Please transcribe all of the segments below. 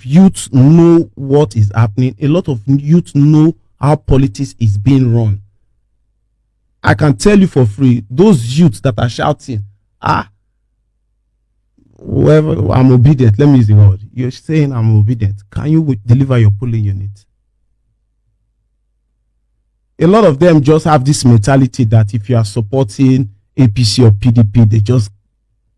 of youths know what is happening. A lot of youths know how politics is being run. I can tell you for free, those youths that are shouting, whoever, I'm obedient. Let me use the word. You're saying I'm obedient. Can you deliver your polling unit? A lot of them just have this mentality that if you are supporting APC or PDP, they just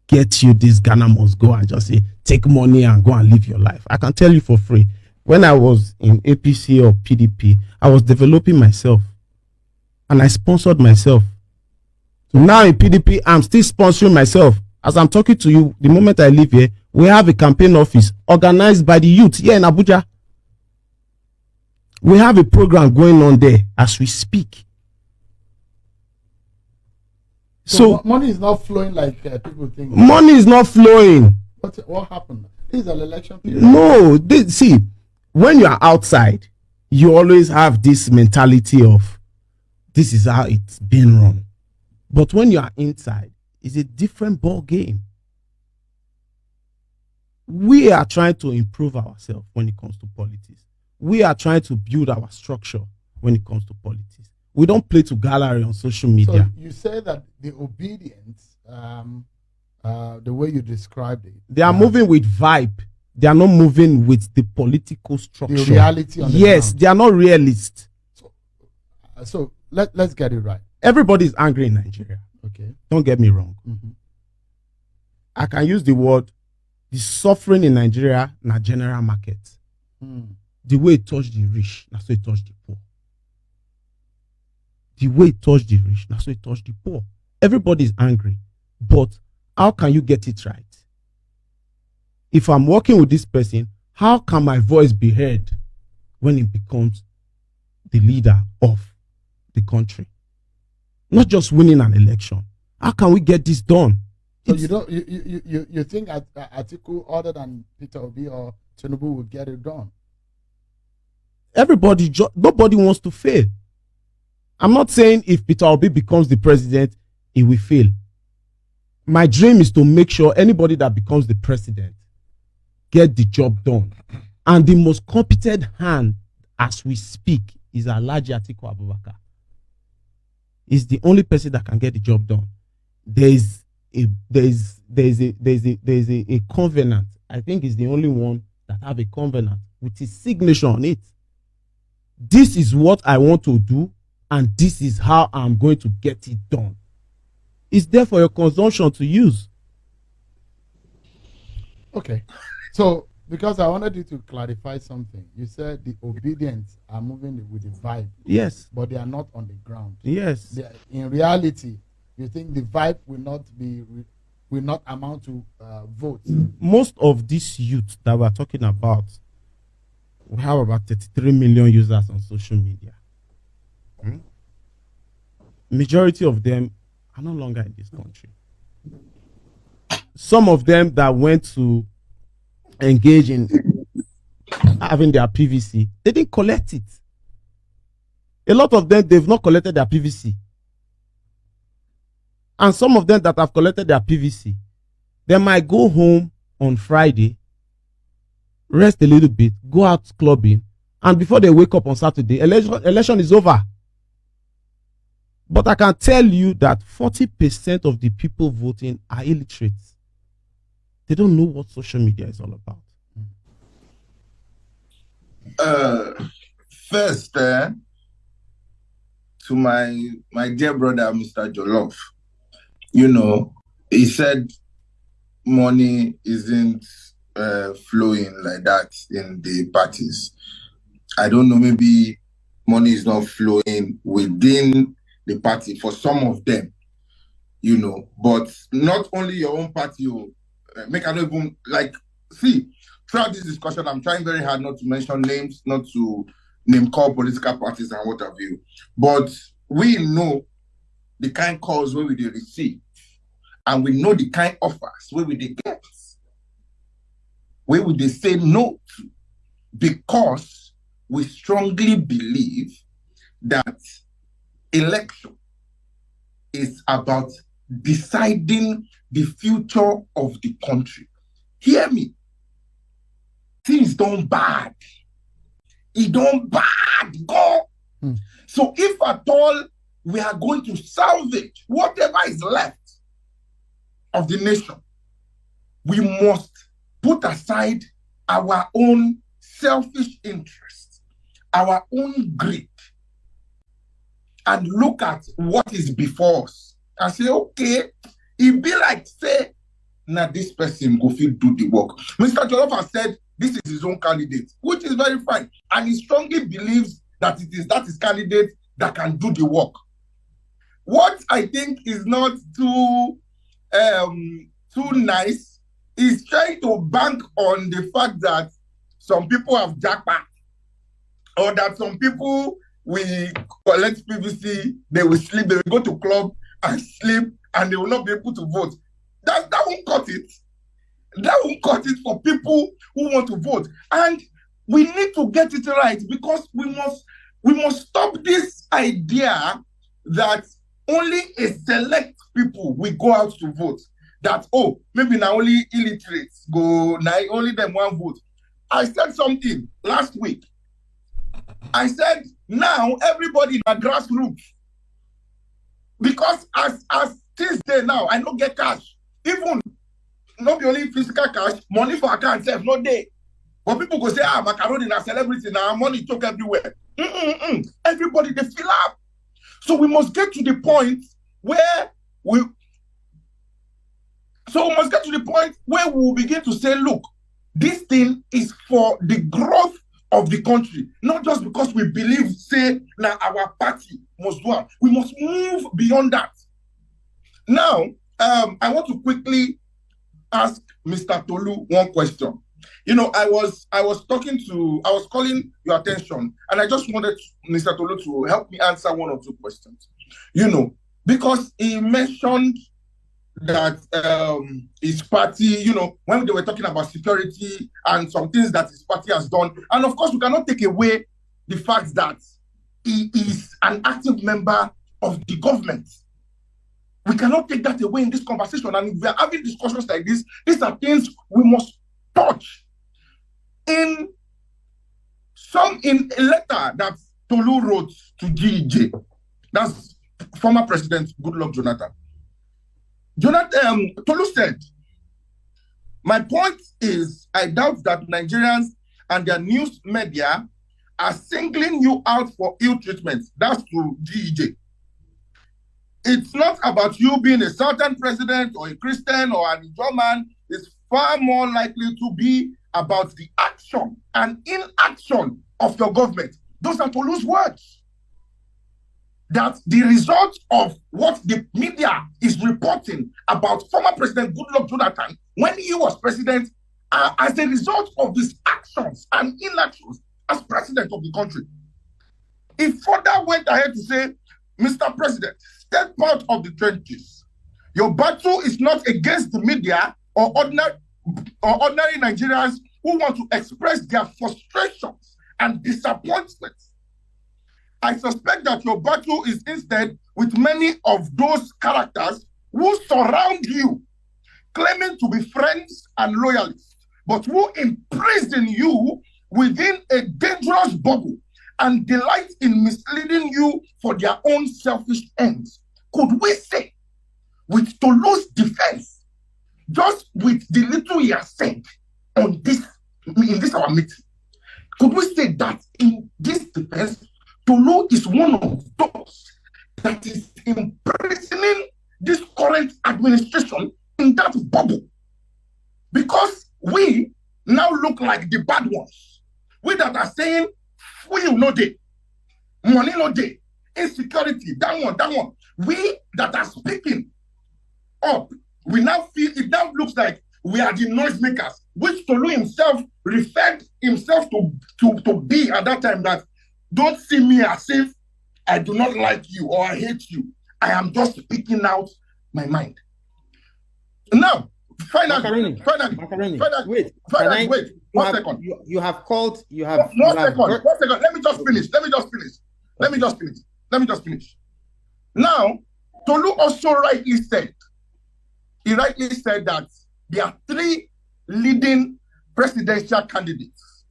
get you this Ghana must go and just say, take money and go and live your life. I can tell you for free. When I was in APC or PDP, I was developing myself and I sponsored myself. So now in PDP, I'm still sponsoring myself. As I'm talking to you, the moment I leave here, we have a campaign office organized by the youth here in Abuja. We have a program going on there as we speak. So money is not flowing like people think. Money is not flowing. What happened? This is an election period. No, see, when you are outside, you always have this mentality of this is how it's been run. But when you are inside, it's a different ball game. We are trying to improve ourselves when it comes to politics. We are trying to build our structure when it comes to politics. We don't play to gallery on social media. So you say that the obedience, the way you described it, they are moving with vibe. They are not moving with the political structure. The reality on the yes, ground. They are not realists. So let's get it right. Everybody is angry in Nigeria. Okay. Don't get me wrong. Mm-hmm. I can use the word, the suffering in Nigeria na general market. The way it touched the rich, that's so it touched the poor. The way it touched the rich, that's so it touched the poor. Everybody is angry. But how can you get it right? If I'm working with this person, how can my voice be heard when it becomes the leader of the country? Not just winning an election. How can we get this done? So you think Atiku other than Peter Obi or Tinubu will get it done? Nobody wants to fail. I'm not saying if Peter Obi becomes the president, he will fail. My dream is to make sure anybody that becomes the president get the job done. And the most competent hand as we speak is Alhaji Atiku Abubakar. He's the only person that can get the job done. There's a covenant. I think he's the only one that have a covenant with his signature on it. This is what I want to do, and this is how I'm going to get it done. It's there for your consumption to use. Okay. So, because I wanted you to clarify something, you said the obedience are moving with the vibe. Yes. But they are not on the ground. Yes. In reality, you think the vibe will not amount to votes? Most of these youth that we're talking about, we have about 33 million users on social media. Majority of them are no longer in this country. Some of them that went to engage in having their PVC, they didn't collect it. A lot of them, they've not collected their PVC. And some of them that have collected their PVC, they might go home on Friday, rest a little bit, go out clubbing, and before they wake up on Saturday, election is over. But I can tell you that 40% of the people voting are illiterate. They don't know what social media is all about. First, to my dear brother, Mr. Jollof, he said money isn't flowing like that in the parties. I don't know, maybe money is not flowing within the party for some of them, but not only your own party. Make I don't even see, throughout this discussion, I'm trying very hard not to mention names, not to name call political parties and what have you. But we know the kind calls where we they receive, and we know the kind offers where we they get, where we they say no to, because we strongly believe that election is about deciding the future of the country. Hear me. things don't bad. It don't bad, go. So if at all we are going to salvage whatever is left of the nation, we must put aside our own selfish interests, our own greed, and look at what is before us and say, okay, it be like, say, now this person go fit do the work. Mr. Jollof has said this is his own candidate, which is very fine. And he strongly believes that it is that his candidate that can do the work. What I think is not too nice is trying to bank on the fact that some people have jackpot, or that some people will collect PVC, they will sleep, they will go to club and sleep, and they will not be able to vote. That won't cut it. That won't cut it for people who want to vote. And we need to get it right, because we must stop this idea that only a select people will go out to vote. That, oh, maybe now only illiterates go, now only them one vote. I said something last week. I said, now everybody in a grassroots. Because as things day now, I don't get cash. Even not only physical cash, money for account self, no day. But people go say, Macaroni na celebrity, now money talk everywhere. Everybody, they fill up. So we must get to the point where we will begin to say, look, this thing is for the growth of the country, not just because we believe, say, now our party must do it. We must move beyond that. Now, I want to quickly ask Mr. Tolu one question. You know, I was calling your attention, and I just wanted Mr. Tolu to help me answer one or two questions. You know, because he mentioned that his party, you know, when they were talking about security and some things that his party has done, and of course we cannot take away the fact that he is an active member of the government. We cannot take that away in this conversation. And if we are having discussions like this, these are things we must touch. In a letter that Tolu wrote to GEJ, that's former President Goodluck Jonathan. Tolu said, my point is, I doubt that Nigerians and their news media are singling you out for ill treatment. That's to GEJ. It's not about you being a certain president or a Christian or an German. It's far more likely to be about the action and inaction of your government. Those are Tolu's words. That the result of what the media is reporting about former President Goodluck Jonathan when he was president are as a result of his actions and inactions as president of the country. He further went ahead to say, Mr. President, step out of the trenches. Your battle is not against the media or ordinary Nigerians who want to express their frustrations and disappointments. I suspect that your battle is instead with many of those characters who surround you, claiming to be friends and loyalists, but who imprison you within a dangerous bubble and delight in misleading you for their own selfish ends. Could we say, with Tolu's defense, just with the little he has said in this our meeting, could we say that in this defense, Tolu is one of those that is imprisoning this current administration in that bubble? Because we now look like the bad ones. We that are saying, fuel no day, money no day, insecurity, that one. We that are speaking up, we now feel, it now looks like we are the noisemakers, which Tolu himself referred himself to be at that time, that don't see me as if I do not like you or I hate you. I am just speaking out my mind. Now, finally, wait, one second. You have called, you have... One second. Let me just finish. Now, Tolu also rightly said that there are three leading presidential candidates.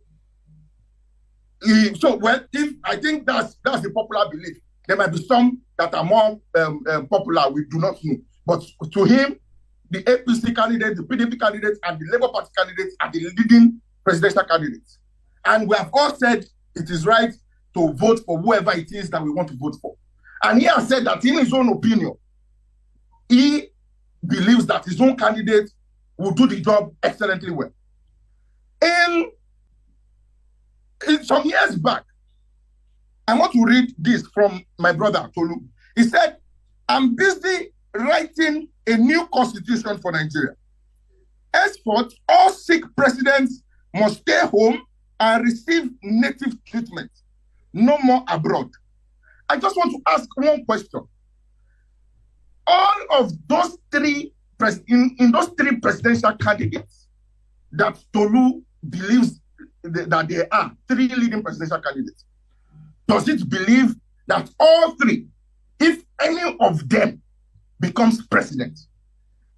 So, well, if I think that's the popular belief. There might be some that are more popular. We do not know. But to him, the APC candidates, the PDP candidates, and the Labour Party candidates are the leading presidential candidates. And we have all said it is right to vote for whoever it is that we want to vote for. And he has said that in his own opinion, he believes that his own candidate will do the job excellently well. In some years back, I want to read this from my brother, Tolu. He said, I'm busy writing a new constitution for Nigeria. Henceforth, all Sikh presidents must stay home and receive native treatment, no more abroad. I just want to ask one question. All of those three, in those three presidential candidates that Tolu believes that there are three leading presidential candidates, does it believe that all three, if any of them becomes president,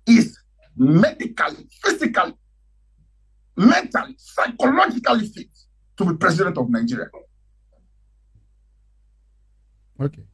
is medically, physically, mentally, psychologically fit to be president of Nigeria? Okay.